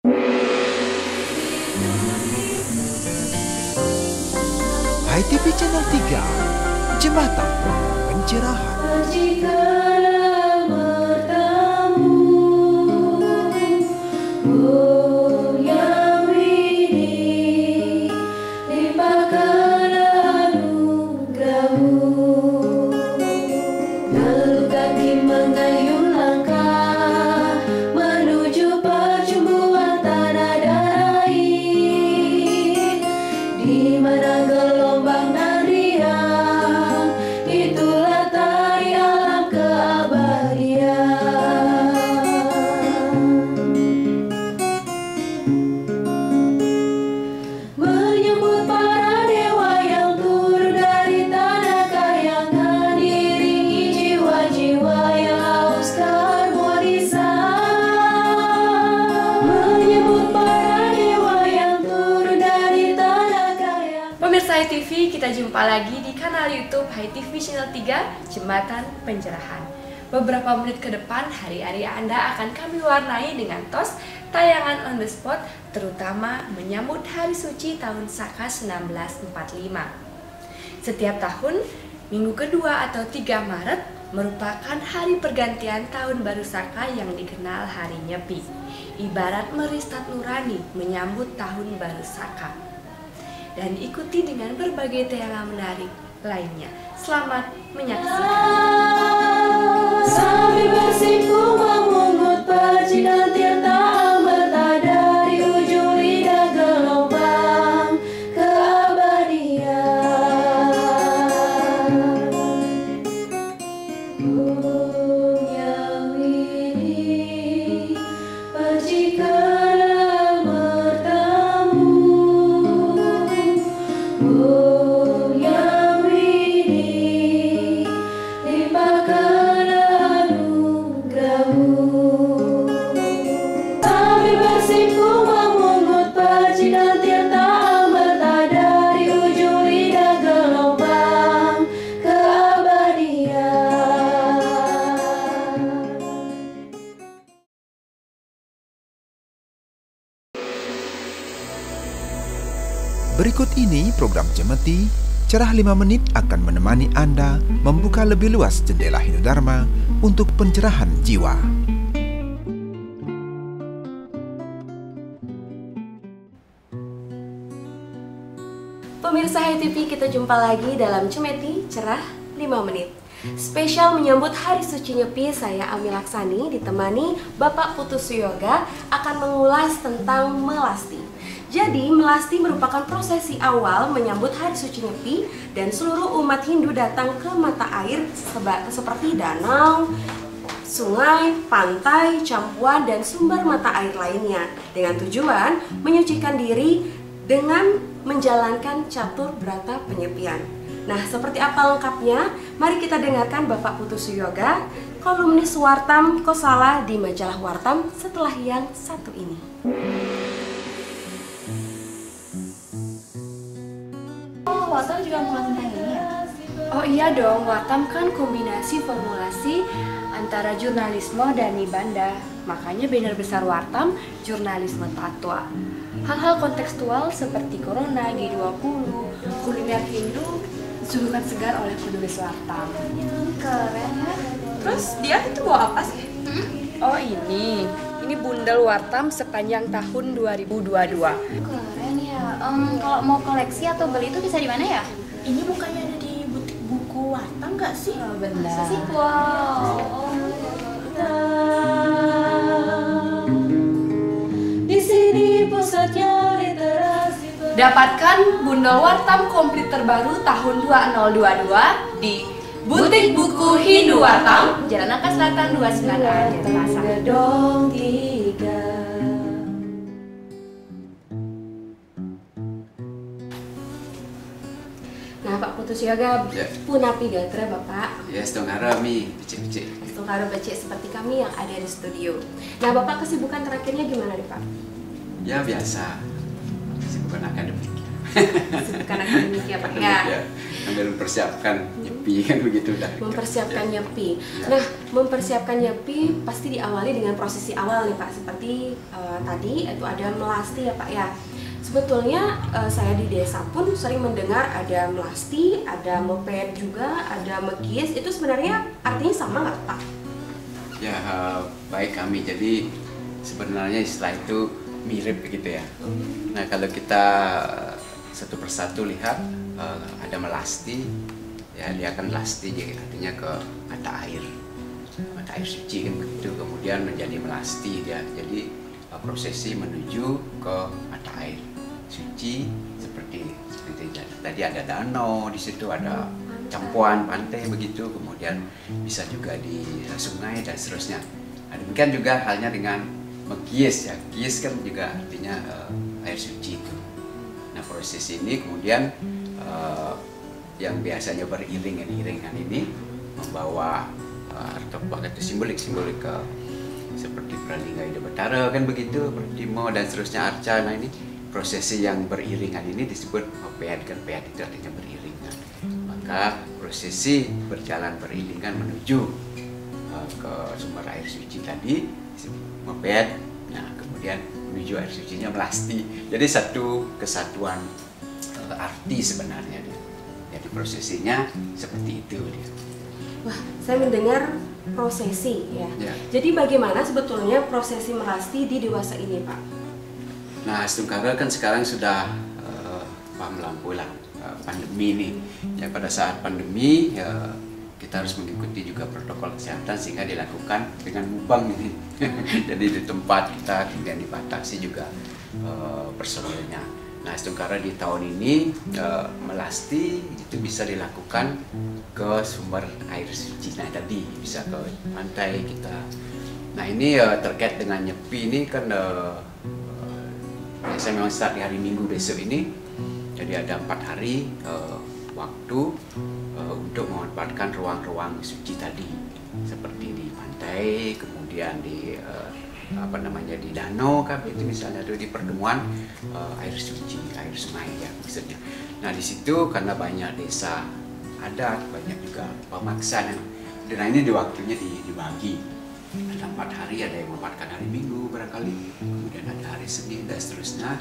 HiTV Channel 3, Jembatan Pencerahan. Pemirsa HiTV, kita jumpa lagi di kanal YouTube HiTV Channel 3, Jembatan Pencerahan. Beberapa menit ke depan, hari-hari Anda akan kami warnai dengan tos tayangan on the spot, terutama menyambut Hari Suci tahun Saka 1945. Setiap tahun, minggu kedua atau 3 Maret merupakan hari pergantian tahun baru Saka yang dikenal Hari Nyepi. Ibarat meristat nurani menyambut tahun baru Saka. Dan ikuti dengan berbagai tayangan menarik lainnya. Selamat menyaksikan. Sambil bersimpu memungut percikan tirta amrita dari ujung lidah gelombang keabadian. Punya widi percikan Berikut ini program Cemeti, Cerah 5 Menit akan menemani Anda membuka lebih luas jendela Hindu-Dharma untuk pencerahan jiwa. Pemirsa HiTV, kita jumpa lagi dalam Cemeti, Cerah 5 Menit. Spesial menyambut Hari Suci Nyepi, saya Ami Laksani ditemani Bapak Putu Suyoga akan mengulas tentang melasti. Jadi, melasti merupakan prosesi awal menyambut Hari Suci Nyepi dan seluruh umat Hindu datang ke mata air seperti danau, sungai, pantai, campuan, dan sumber mata air lainnya dengan tujuan menyucikan diri dengan menjalankan catur brata penyepian. Nah, seperti apa lengkapnya? Mari kita dengarkan Bapak Putu Suyoga, kolumnis Wartam Kosala di majalah Wartam setelah yang satu ini. Wartam juga mengulas tentang ini ya? Oh iya dong, Wartam kan kombinasi formulasi antara jurnalisme dan nibanda. Makanya banner besar Wartam, jurnalisme tatwa. Hal-hal kontekstual seperti Corona, G20, kuliner Hindu disuguhkan segar oleh penulis Wartam. Keren ya. Terus dia itu bawa apa sih? Oh ini bundel Wartam sepanjang tahun 2022. Keren ya. Kalau mau koleksi atau beli itu bisa di mana ya? Ini bukannya ada di butik buku Wartam nggak sih? Oh, benar. Masa sih? Wow. Di sini pusatnya literasi. Dapatkan bundel Wartam komplit terbaru tahun 2022 di Butik Buku Hindu Wartam, Jalan Nangka Selatan 29A, Denpasar. Nah, Pak Putu Suyoga, Punapi Gatra Bapak. Ya, setengah mi, becek-becek. Setengah becek seperti kami yang ada di studio. Nah, Bapak kesibukan terakhirnya gimana nih Pak? Ya biasa, kesibukan akademik. Kesibukan akademik ya Pak ya. Ya, sambil mempersiapkan nyepi kan begitu dah. Mempersiapkan Ya. nyepi. Ya. Nah, mempersiapkan nyepi pasti diawali dengan prosesi awal nih Pak. Seperti tadi itu ada melasti ya Pak ya. Sebetulnya saya di desa pun sering mendengar ada melasti, ada mepet juga, ada mekis. Itu sebenarnya artinya sama nggak Pak? Ya, baik kami. Jadi sebenarnya istilah itu mirip begitu ya. Nah, kalau kita satu persatu lihat ada melasti, ya dia akan melasti, jadi artinya ke mata air suci kan begitu. Kemudian menjadi melasti dia, jadi prosesi menuju ke mata air suci seperti tadi ada danau di situ, ada campuan pantai begitu, kemudian bisa juga di sungai dan seterusnya. Nah, demikian juga halnya dengan mekis ya, kis kan juga artinya air suci itu. Nah, proses ini kemudian yang biasanya beriringan ini membawa artefak atau simbolik ke seperti Pralingga Ida Betara kan begitu, Pertimo dan seterusnya arca. Nah, ini prosesi yang beriringan ini disebut mepet kan, pet itu artinya beriringan. Maka prosesi berjalan beriringan menuju ke sumber air suci tadi mepet, nah kemudian menuju air sucinya melasti. Jadi satu kesatuan arti sebenarnya dia. Jadi prosesinya seperti itu dia. Wah, saya mendengar prosesi ya. Ya. Jadi bagaimana sebetulnya prosesi melasti di dewasa ini Pak? Nah, Stungkara kan sekarang sudah melampaui pandemi ini. Ya, pada saat pandemi ya, kita harus mengikuti juga protokol kesehatan sehingga dilakukan dengan mubang ini. Jadi di tempat kita kemudian dibatasi juga personilnya. Nah, Stungkara di tahun ini melasti itu bisa dilakukan ke sumber air suci. Nah, tadi bisa ke pantai kita. Nah, ini terkait dengan nyepi ini kan saya memang start di hari Minggu besok ini. Jadi ada 4 hari waktu untuk memanfaatkan ruang-ruang suci tadi, seperti di pantai, kemudian di di danau kan itu misalnya ada di pertemuan air suci, air sungai ya maksudnya. Nah, di situ karena banyak desa adat, banyak juga pemaksa. Nah, ini di waktunya dibagi. Ada 4 hari, ada yang memanfaatkan hari Minggu barangkali, kemudian ada hari Senin dan seterusnya.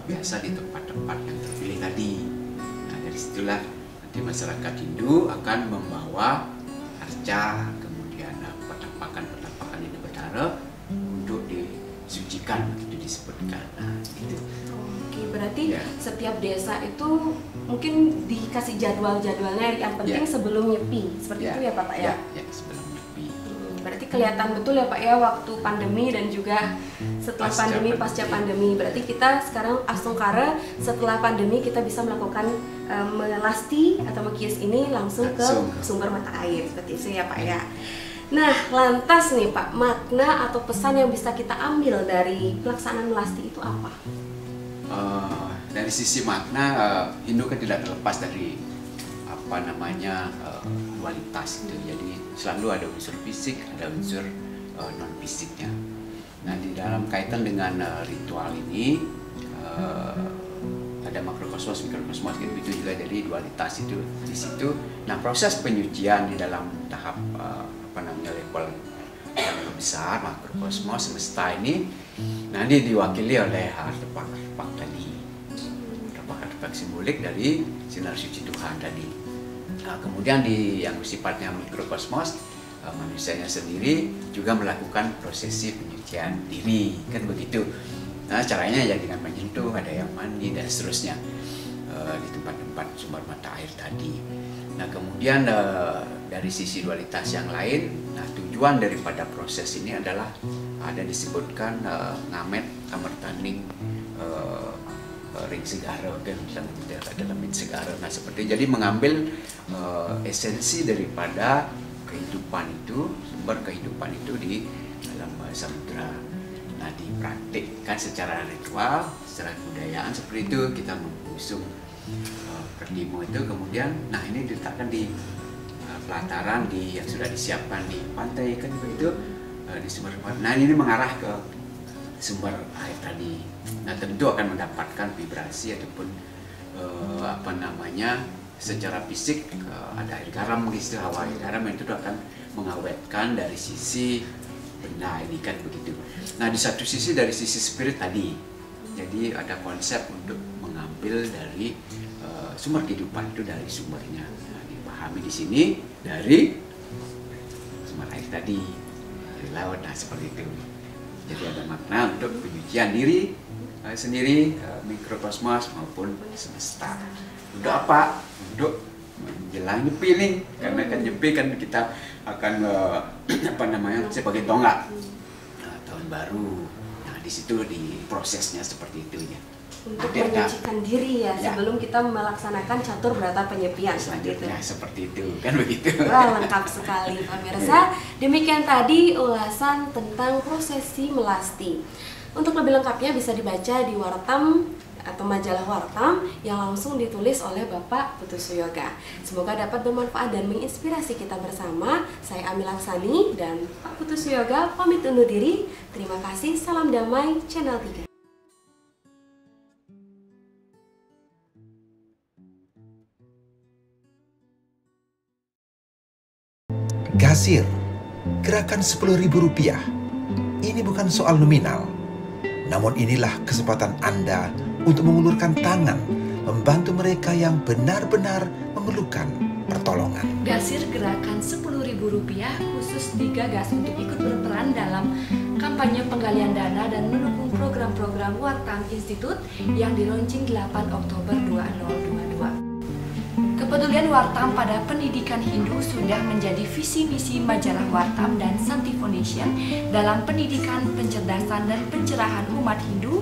Biasa di tempat-tempat yang terpilih tadi. Nah, dari situlah nanti masyarakat Hindu akan membawa arca, kemudian penampakan Ida Betara untuk disucikan, itu disebutkan. Nah, itu. Oke, berarti Ya. setiap desa itu mungkin dikasih jadwal-jadwalnya yang penting Ya. sebelum nyepi. Seperti itu ya Pak ya? Ya, sebelum nyepi. Berarti kelihatan betul ya Pak ya waktu pandemi dan juga setelah Pasca pandemi, pandemi. pasca pandemi. Berarti kita sekarang Astungkara setelah pandemi kita bisa melakukan melasti atau mekis ini langsung ke Langsung. sumber mata air. Seperti itu ya Pak ya. Nah, lantas nih Pak, makna atau pesan yang bisa kita ambil dari pelaksanaan melasti itu apa? Dari sisi makna, Hindu kan tidak terlepas dari dualitas itu. Jadi selalu ada unsur fisik, ada unsur non fisiknya. Nah, di dalam kaitan dengan ritual ini ada makrokosmos, mikrokosmos itu juga dari dualitas itu di situ. Nah, proses penyucian di dalam tahap level yang besar makrokosmos semesta ini, nah ini diwakili oleh artefak tadi, artefak simbolik dari sinar suci Tuhan tadi. Nah, kemudian di yang sifatnya mikrokosmos, manusianya sendiri juga melakukan prosesi penyucian diri, kan begitu. Nah, caranya ya dengan menyentuh, ada yang mandi dan seterusnya di tempat-tempat sumber mata air tadi. Nah, kemudian dari sisi dualitas yang lain, nah tujuan daripada proses ini adalah ada disebutkan ngamet kamertaning ring segara kan dalam ring segara. Nah, seperti jadi mengambil esensi daripada kehidupan itu, sumber kehidupan itu di dalam samudra. Nah, dipraktikkan secara ritual, secara kebudayaan seperti itu. Kita mengusung Pertimo itu, kemudian nah ini diletakkan di pelataran yang sudah disiapkan di pantai kan begitu, di sumber. Nah, ini mengarah ke sumber air tadi. Nah, tentu akan mendapatkan vibrasi ataupun secara fisik ada air garam, istilah air garam itu akan mengawetkan dari sisi benda ini kan begitu. Nah di satu sisi dari sisi spirit tadi, jadi ada konsep untuk mengambil dari sumber kehidupan itu dari sumbernya. Nah, dipahami di sini dari sumber air tadi, dari laut, nah seperti itu. Jadi ada makna untuk penyucian diri sendiri, mikrokosmos maupun semesta. Untuk apa? Untuk menjelang nyepi nih, karena kan nyepi kan kita akan sebagai tonggak tahun baru. Nah di situ di prosesnya seperti itu ya. Untuk menyucikan diri ya, sebelum kita melaksanakan catur berata penyepian selanjutnya seperti itu kan begitu. Wah, lengkap sekali pemirsa. Demikian tadi ulasan tentang prosesi melasti. Untuk lebih lengkapnya bisa dibaca di Wartam atau majalah Wartam yang langsung ditulis oleh Bapak Putusuyoga. Semoga dapat bermanfaat dan menginspirasi kita bersama. Saya Ami Laksani dan Pak Putusuyoga pamit undur diri. Terima kasih, salam damai, Channel 3. Gasir, gerakan Rp10.000. Ini bukan soal nominal, namun inilah kesempatan Anda untuk mengulurkan tangan, membantu mereka yang benar-benar memerlukan pertolongan. Gasir gerakan Rp10.000 khusus digagas untuk ikut berperan dalam kampanye penggalian dana dan mendukung program-program Wartam Institute yang dilaunching 8 Oktober 2022. Kepedulian Wartam pada pendidikan Hindu sudah menjadi visi misi majalah Wartam dan Santi Foundation dalam pendidikan, pencerdasan, dan pencerahan umat Hindu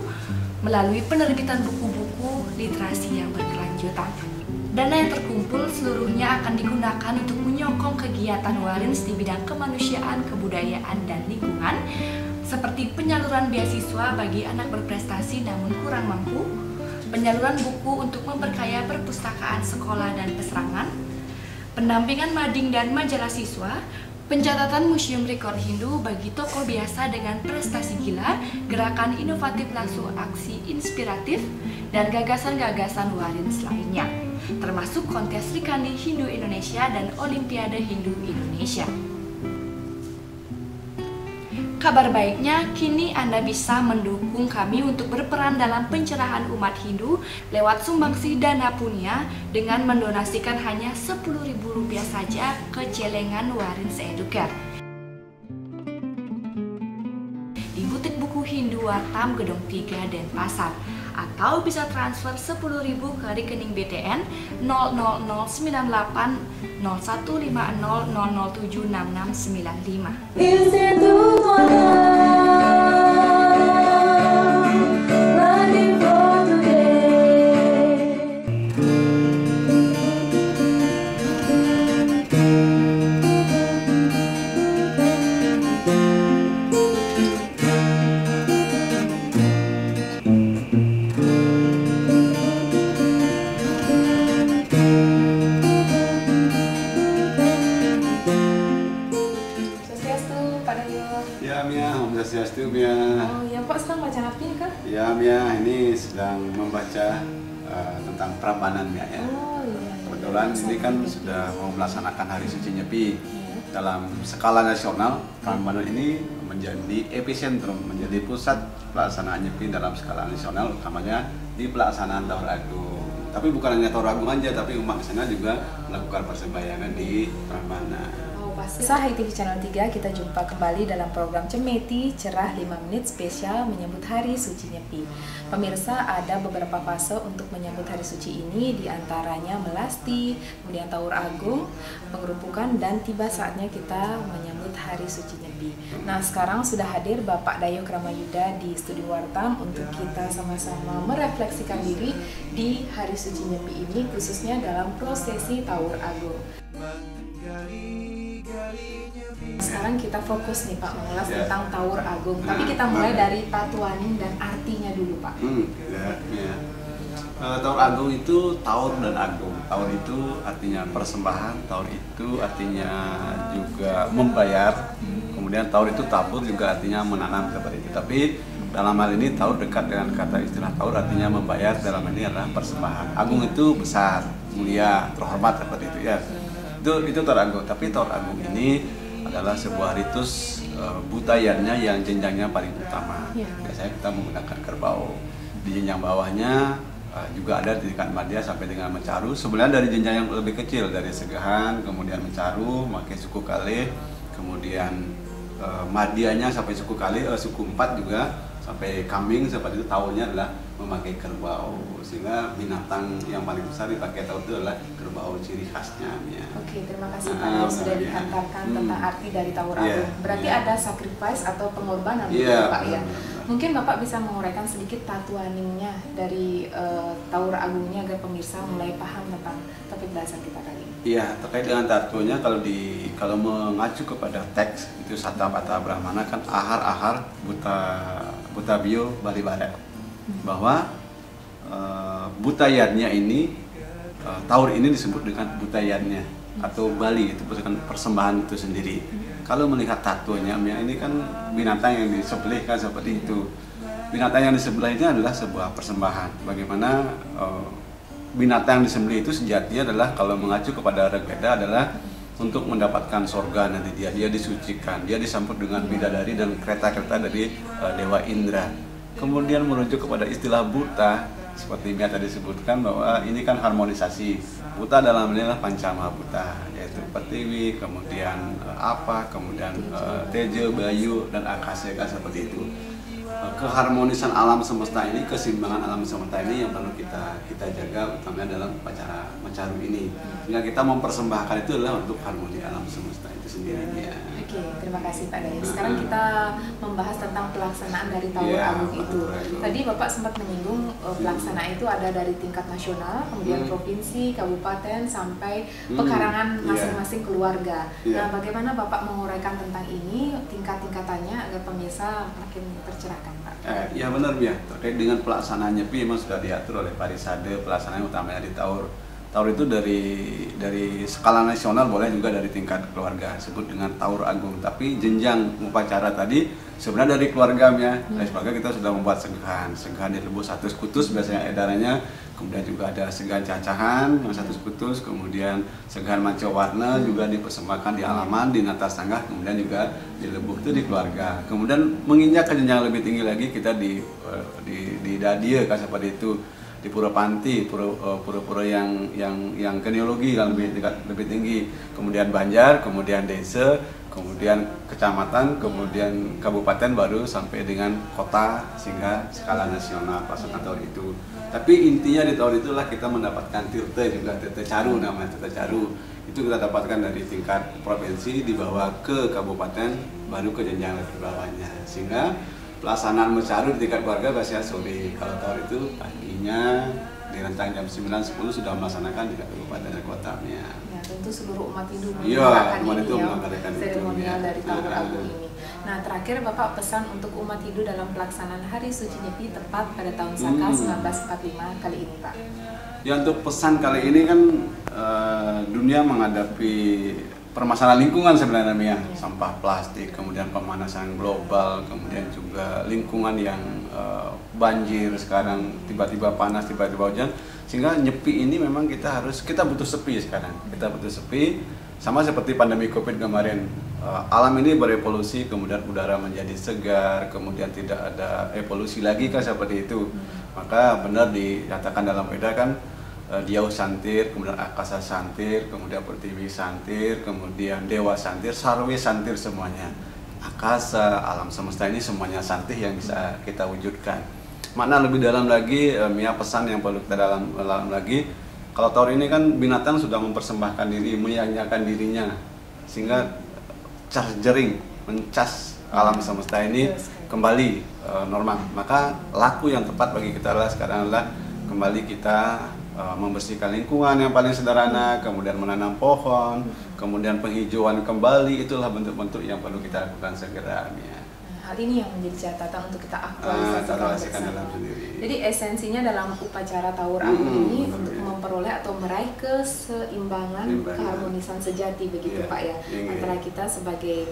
melalui penerbitan buku-buku literasi yang berkelanjutan. Dana yang terkumpul seluruhnya akan digunakan untuk menyokong kegiatan Warins di bidang kemanusiaan, kebudayaan, dan lingkungan, seperti penyaluran beasiswa bagi anak berprestasi namun kurang mampu, penyaluran buku untuk memperkaya perpustakaan sekolah dan peserangan, pendampingan mading dan majalah siswa, pencatatan museum rekor Hindu bagi tokoh biasa dengan prestasi gila, gerakan inovatif langsung aksi inspiratif, dan gagasan-gagasan Warins lainnya, termasuk kontes Srikandi Hindu Indonesia dan Olimpiade Hindu Indonesia. Kabar baiknya, kini Anda bisa mendukung kami untuk berperan dalam pencerahan umat Hindu lewat sumbangsi dana punya dengan mendonasikan hanya Rp10.000 saja ke celengan Warins Educare di butik buku Hindu Wartam Gedung 3 Denpasar, atau bisa transfer Rp10.000 ke rekening BTN 00098 0150 007 6695. Oh ya Pak, sedang baca apa nih Kak? Ya Mia, ini sedang membaca tentang Prambanan ya. Oh iya. Kebetulan ini kan sudah mau melaksanakan Hari Suci Nyepi. Dalam skala nasional, Prambanan ini menjadi epicentrum, menjadi pusat pelaksanaan Nyepi dalam skala nasional, utamanya di pelaksanaan Taur Agung. Tapi bukan hanya Taur Agung aja, tapi umat di sana juga melakukan persembayangan di Prambanan. Sahai TV Channel 3, kita jumpa kembali dalam program Cemeti Cerah 5 Menit spesial menyambut Hari Suci Nyepi. Pemirsa, ada beberapa fase untuk menyambut Hari Suci ini, diantaranya melasti, kemudian Taur Agung, pengerupukan, dan tiba saatnya kita menyambut Hari Suci Nyepi. Nah, sekarang sudah hadir Bapak Dayo Kramayuda di studio Wartam untuk kita sama-sama merefleksikan diri di Hari Suci Nyepi ini, khususnya dalam prosesi Taur Agung. Sekarang kita fokus nih Pak, mengulas tentang Taur Agung. Tapi kita mulai dari Tatuanin dan artinya dulu Pak. Taur Agung itu Taur dan Agung. Taur itu artinya persembahan, Taur itu artinya juga membayar. Kemudian Taur itu tabur juga artinya menanam seperti itu. Tapi dalam hal ini taur dekat dengan kata istilah taur, artinya membayar, dalam ini adalah persembahan. Agung itu besar, mulia, terhormat seperti itu ya. Itu taur agung. Tapi taur agung ini adalah sebuah ritus butayannya yang jenjangnya paling utama. Biasanya kita menggunakan kerbau. Di jenjang bawahnya juga ada di tingkat madya sampai dengan mencaru. Sebenarnya dari jenjang yang lebih kecil, dari segahan, kemudian mencaru, pakai suku kalih, kemudian madyanya sampai suku kalih, suku 4 juga sampai kambing, seperti itu taurnya adalah memakai kerbau. Sehingga binatang yang paling besar dipakai taur itu adalah kerbau, ciri khasnya ya. Oke, terima kasih Pak yang sudah dihantarkan tentang arti dari taur agung. Berarti ada sacrifice atau pengorbanan Pak ya. Mungkin Bapak bisa menguraikan sedikit tatuaningnya dari taur agungnya agar pemirsa mulai paham tentang topik bahasan kita kali ini. Iya, terkait dengan tatunya kalau mengacu kepada teks itu Satta Pata Brahmana kan ahar buta bio Bali Barat, bahwa butayannya ini taur ini disebut dengan butayannya atau Bali, itu bukan persembahan itu sendiri. Kalau melihat tatunya, ini kan binatang yang disembelih kan seperti itu. Binatang yang disembelih ini adalah sebuah persembahan. Bagaimana binatang yang disembelih itu sejatinya adalah, kalau mengacu kepada Rigveda, adalah untuk mendapatkan sorga nanti dia disucikan, dia disambut dengan bidadari dan kereta-kereta dari Dewa Indra. Kemudian merujuk kepada istilah buta, seperti Mia tadi disebutkan bahwa ini kan harmonisasi. Buta dalam ini adalah Pancama Buta, yaitu Pertiwi, kemudian kemudian Teja, Bayu, dan Akasya seperti itu. Keharmonisan alam semesta ini, keseimbangan alam semesta ini yang perlu kita jaga, utamanya dalam upacara mencaru ini. Sehingga kita mempersembahkan itu adalah untuk harmoni alam semesta itu sendiri ya. Oke, terima kasih Pak Dayus. Sekarang kita membahas tentang pelaksanaan dari taur agung itu. Tadi Bapak sempat menyinggung pelaksanaan itu ada dari tingkat nasional, kemudian provinsi, kabupaten, sampai pekarangan masing-masing keluarga. Nah, bagaimana Bapak menguraikan tentang ini, tingkat-tingkatannya agar pemirsa makin tercerahkan, Pak? Ya benar ya, terkait dengan pelaksanaan nyepi memang sudah diatur oleh Parisade, pelaksanaan utamanya di taur. Taur itu dari skala nasional, boleh juga dari tingkat keluarga, sebut dengan taur agung. Tapi jenjang upacara tadi sebenarnya dari keluarga ya. Dari keluarga kita sudah membuat segahan direbus 1 skutus biasanya edarannya. Kemudian juga ada segahan cacahan yang 1 skutus, kemudian segahan mancawarna juga dipersembahkan di halaman, di natas tangga, kemudian juga dilebuh itu di keluarga. Kemudian menginjak ke jenjang lebih tinggi lagi, kita di Dadia kan seperti itu, di Pura-Panti, pura-pura yang genealogi yang lebih tinggi, kemudian Banjar, kemudian desa, kemudian kecamatan, kemudian kabupaten, baru sampai dengan kota, sehingga skala nasional pelaksanaan taur itu. Tapi intinya di taur itulah kita mendapatkan tirta juga, tirta caru namanya, tirta caru itu kita dapatkan dari tingkat provinsi, dibawa ke kabupaten, baru ke jenjang lebih bawahnya, sehingga pelaksanaan mencaru di tingkat keluarga biasanya sore. Kalau taur itu paginya di rentang jam 9-10 sudah melaksanakan di kabupaten dan kotanya. Ya, tentu seluruh umat Hindu melakukan seremonial dari taur agung ini. Nah, terakhir Bapak pesan untuk umat Hindu dalam pelaksanaan Hari Suci Nyepi tepat pada tahun Saka 1945 kali ini, Pak. Ya, untuk pesan kali ini kan dunia menghadapi permasalahan lingkungan sebenarnya ya. Sampah plastik, kemudian pemanasan global, kemudian juga lingkungan yang banjir sekarang, tiba-tiba panas, tiba-tiba hujan, sehingga nyepi ini memang kita butuh sepi sekarang. Kita butuh sepi, sama seperti pandemi Covid kemarin. Alam ini berevolusi, kemudian udara menjadi segar, kemudian tidak ada evolusi lagi kan seperti itu. Maka benar dikatakan dalam Veda kan, Diau Santir, kemudian Akasa Santir, kemudian Pertiwi Santir, kemudian Dewa Santir, Sarwe Santir, semuanya. Akasa, alam semesta ini semuanya santih yang bisa kita wujudkan. Makna lebih dalam lagi, Mia pesan yang perlu kita dalam lagi, kalau taur ini kan binatang sudah mempersembahkan diri, menyanyiakan dirinya, sehingga chargering, mencas alam semesta ini kembali normal. Maka laku yang tepat bagi kita adalah sekarang adalah kembali kita membersihkan lingkungan yang paling sederhana, kemudian menanam pohon, kemudian penghijauan kembali, itulah bentuk-bentuk yang perlu kita lakukan segera. Ya. Hal ini yang menjadi catatan untuk kita aktualisasikan dalam sendiri. Jadi esensinya dalam upacara taur agung ini untuk memperoleh atau meraih keseimbangan, keharmonisan sejati begitu Pak ya, antara kita sebagai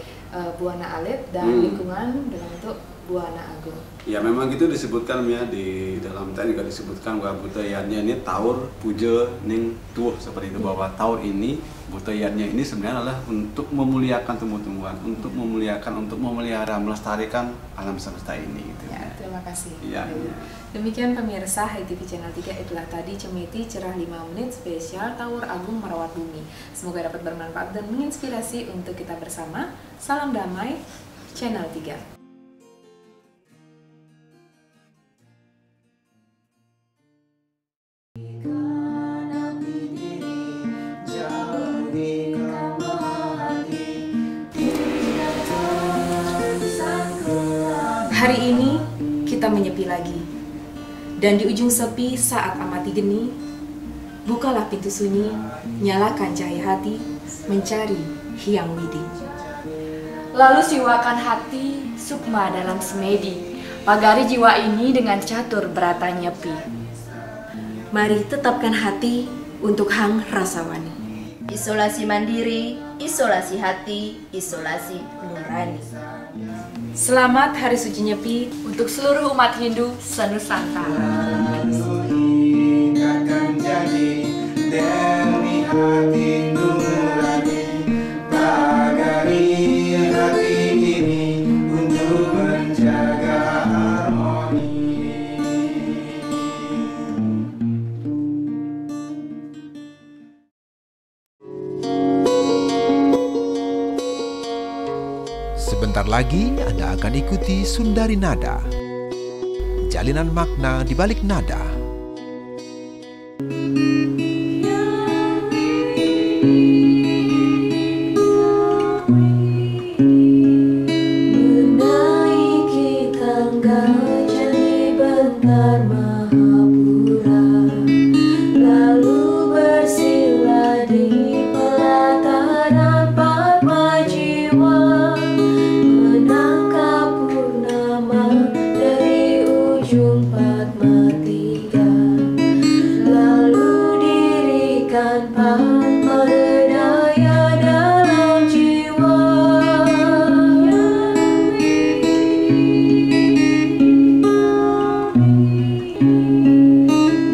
buana alit dan lingkungan dalam bentuk Buana Agung? Ya memang gitu disebutkan ya, di dalam tadi juga disebutkan bahwa budayaannya ini taur puja ning tuh seperti itu, bahwa taur ini budayaannya ini sebenarnya adalah untuk memuliakan tumbuh-tumbuhan, untuk memuliakan, untuk memelihara, melestarikan alam semesta ini gitu. Ya, terima kasih. Ya. Demikian pemirsa HiTV Channel 3, itulah tadi Cemeti Cerah 5 Menit spesial Taur Agung Merawat Bumi. Semoga dapat bermanfaat dan menginspirasi untuk kita bersama. Salam damai, Channel 3. Hari ini kita menyepi lagi, dan di ujung sepi saat amati geni, bukalah pintu sunyi, nyalakan cahaya hati, mencari Hyang Widi. Lalu siwakan hati, sukma dalam semedi, pagari jiwa ini dengan catur berata nyepi. Mari tetapkan hati untuk Hang Rasawani. Isolasi mandiri, isolasi hati, isolasi nurani. Selamat Hari Suci Nyepi Untuk seluruh umat Hindu senusantara. Akan jadi Dewi hati nurani, pagari hati ini untuk menjaga harmoni. Sebentar lagi Anda akan ikuti Sundari Nada, jalinan makna di balik nada. Menaiki tangga jadi bentar Mahapura, lalu bersila di pelataran Padma Jiwa, menangkap purnama dari ujung Padma Tiga, lalu dirikan Padma Daya dalam jiwa.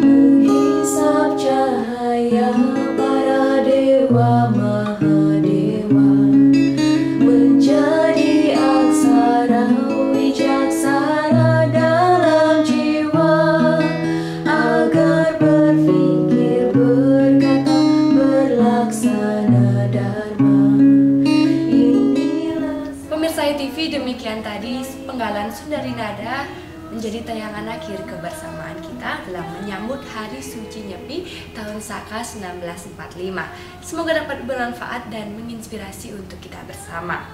Menghisap cahaya para dewa Mahadewa, menjadi aksara wijaksana dalam jiwa, agar berpikir, berkata, berlaksana dharma. Inilah Pemirsa HiTV, demikian tadi penggalan Sundari Nada menjadi tayangan akhir kebersamaan kita dalam menyambut Hari Suci Nyepi tahun Saka 1945. Semoga dapat bermanfaat dan menginspirasi untuk kita bersama.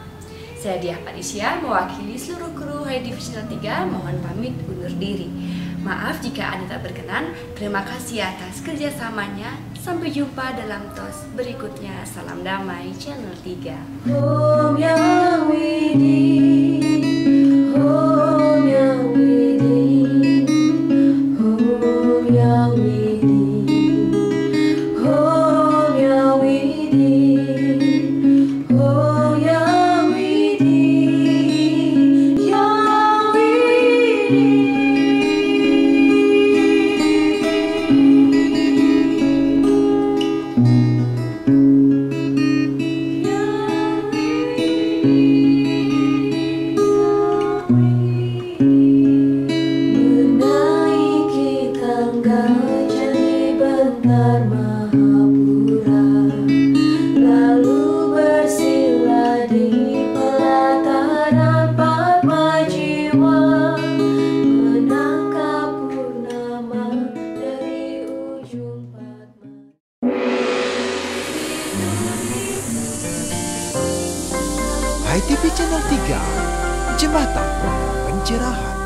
Saya Diah Patricia, mewakili seluruh kru HiTV Channel 3, mohon pamit undur diri. Maaf jika Anda tak berkenan. Terima kasih atas kerjasamanya. Sampai jumpa dalam tos berikutnya. Salam damai Channel 3. Om Yang Widi, Om Yang Widi, Om Yang Widi, Om Yang Widi, Om Yang Widi, Yang Widi. Menaiki tangga jadi bentar Mahapura, lalu bersila di pelataran Padma Jiwa, menangkap purnama dari ujung Padma. HiTV Channel 3, jembatan pencerahan.